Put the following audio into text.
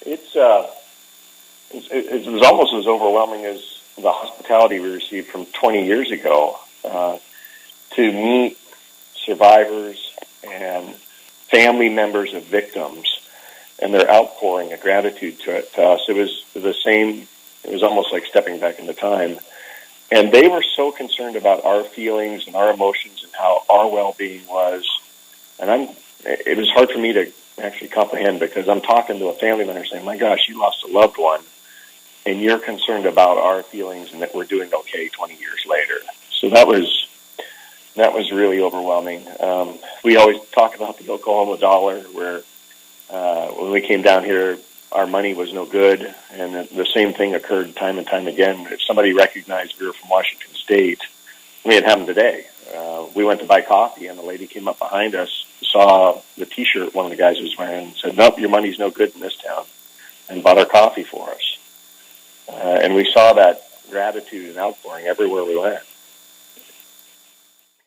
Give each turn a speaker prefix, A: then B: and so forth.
A: It's it was almost as overwhelming as the hospitality we received from 20 years ago. To meet survivors and family members of victims and their outpouring of gratitude to us. It was the same. It was almost like stepping back into time. And they were so concerned about our feelings and our emotions and how our well-being was. And it was hard for me to actually comprehend, because I'm talking to a family member saying, my gosh, you lost a loved one, and you're concerned about our feelings and that we're doing okay 20 years later. So that was really overwhelming. We always talk about the Oklahoma dollar, where when we came down here, our money was no good, and the same thing occurred time and time again. If somebody recognized we were from Washington State, it happened today. We went to buy coffee, and the lady came up behind us, saw the T-shirt one of the guys was wearing, and said, nope, your money's no good in this town, and bought our coffee for us. And we saw that gratitude and outpouring everywhere we went.